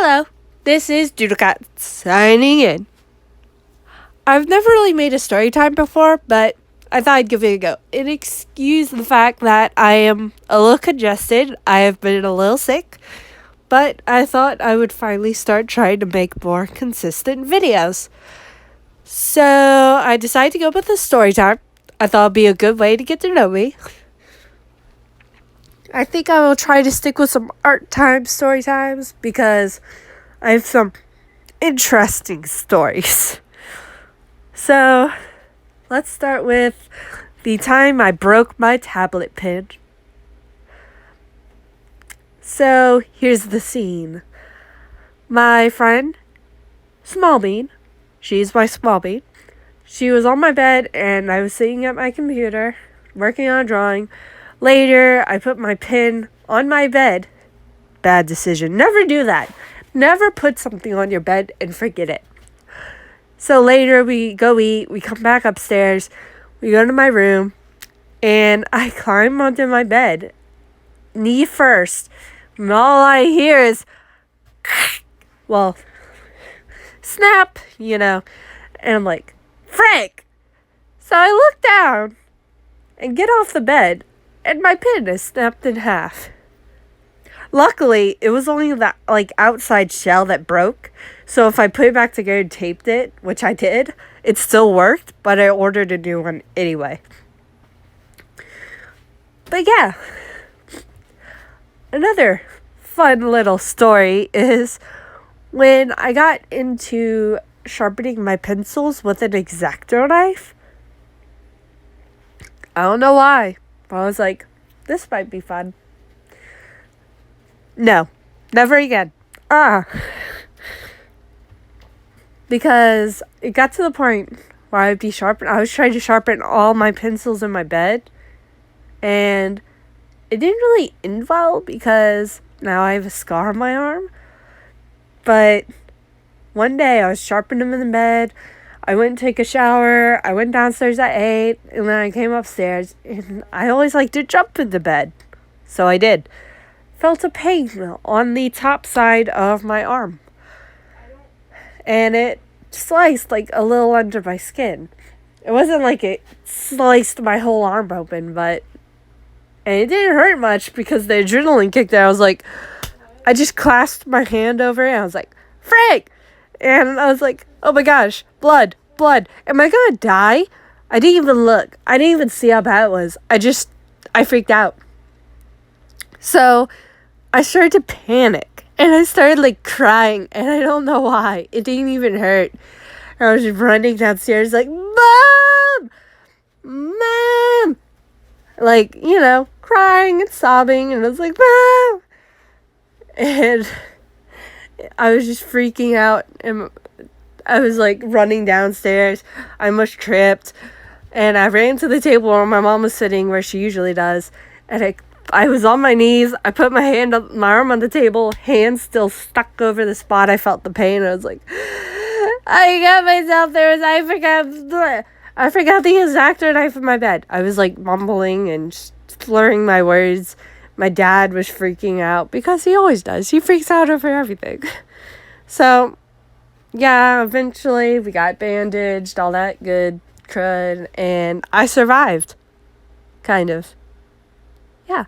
Hello, this is DoodleCat signing in. I've never really made a story time before, but I thought I'd give it a go. And excuse the fact that I am a little congested. I have been a little sick, but I thought I would finally start trying to make more consistent videos. So I decided to go with a story time. I thought it'd be a good way to get to know me. I think I will try to stick with some art time story times because I have some interesting stories. So, let's start with the time I broke my tablet pen. So, here's the scene. My friend, Small Bean, she's my Small Bean, she was on my bed and I was sitting at my computer working on a drawing. Later, I put my pen on my bed. Bad decision. Never do that. Never put something on your bed and forget it. So later, we go eat. We come back upstairs. We go to my room. And I climb onto my bed. Knee first. And all I hear is, well, snap, And I'm like, frick! So I look down and get off the bed. And my pen is snapped in half. Luckily, it was only that outside shell that broke. So if I put it back together and taped it, which I did, it still worked, but I ordered a new one anyway. But yeah. Another fun little story is when I got into sharpening my pencils with an X-Acto knife. I don't know why. I was like, this might be fun. No, never again. Because it got to the point where I was trying to sharpen all my pencils in my bed. And it didn't really end well because now I have a scar on my arm. But one day I was sharpening them in the bed. I went to take a shower. I went downstairs at 8. And then I came upstairs. And I always like to jump into bed. So I did. Felt a pain on the top side of my arm. And it sliced a little under my skin. It wasn't like it sliced my whole arm open, but... And it didn't hurt much because the adrenaline kicked in. I just clasped my hand over it. And I was like, frick! And I was like, oh my gosh, blood. Am I gonna die? I didn't even look. I didn't even see how bad it was. I freaked out. So I started to panic. And I started crying. And I don't know why. It didn't even hurt. I was just running downstairs Mom! Mom! Crying and sobbing. And I was like, Mom! And I was just freaking out. And I was running downstairs. I almost tripped. And I ran to the table where my mom was sitting, where she usually does. And I was on my knees. I put my arm on the table. Hand still stuck over the spot. I felt the pain. I was like, I got myself there. I forgot the X-Acto knife in my bed. I was mumbling and slurring my words. My dad was freaking out because he always does. He freaks out over everything. So, yeah, eventually we got bandaged, all that good crud, and I survived. Kind of. Yeah.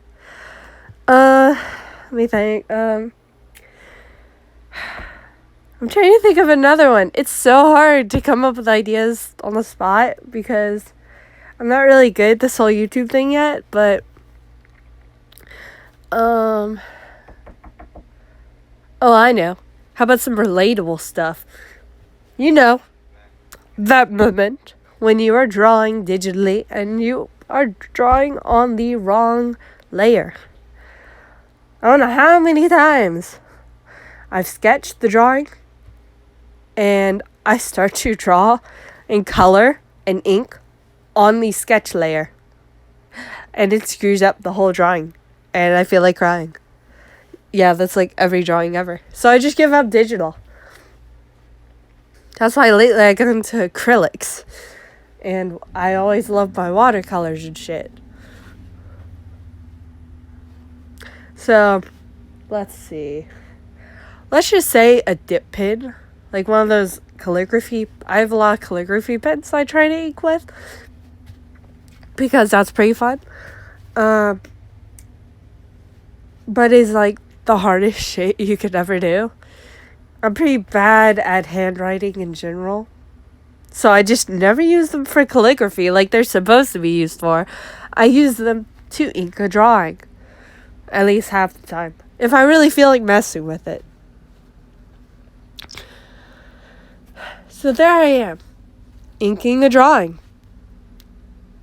Let me think. I'm trying to think of another one. It's so hard to come up with ideas on the spot because I'm not really good at this whole YouTube thing yet, but oh, I know. How about some relatable stuff? That moment when you are drawing digitally and you are drawing on the wrong layer. I don't know how many times I've sketched the drawing and I start to draw in color and ink on the sketch layer. And it screws up the whole drawing. And I feel like crying. Yeah, that's every drawing ever. So I just give up digital. That's why lately I got into acrylics. And I always love my watercolors and shit. So, let's see. let's just say a dip pen, like one of those calligraphy. I have a lot of calligraphy pens I try to ink with because that's pretty fun. But it's like the hardest shit you could ever do. I'm pretty bad at handwriting in general, so I just never use them for calligraphy like they're supposed to be used for. I use them to ink a drawing, at least half the time, if I really feel like messing with it. So there I am, inking a drawing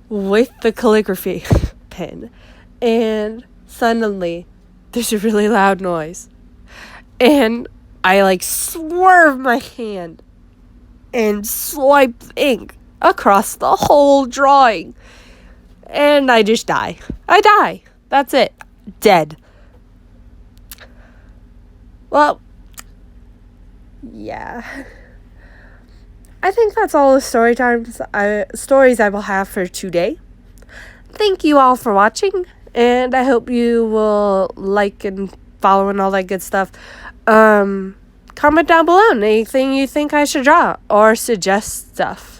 with the calligraphy pen, and suddenly there's a really loud noise, and I like swerve my hand and swipe ink across the whole drawing, and I just die. I die. That's it. Dead. Well, yeah. I think that's all the stories I will have for today. Thank you all for watching, and I hope you will like and follow and all that good stuff. Comment down below anything you think I should draw or suggest stuff.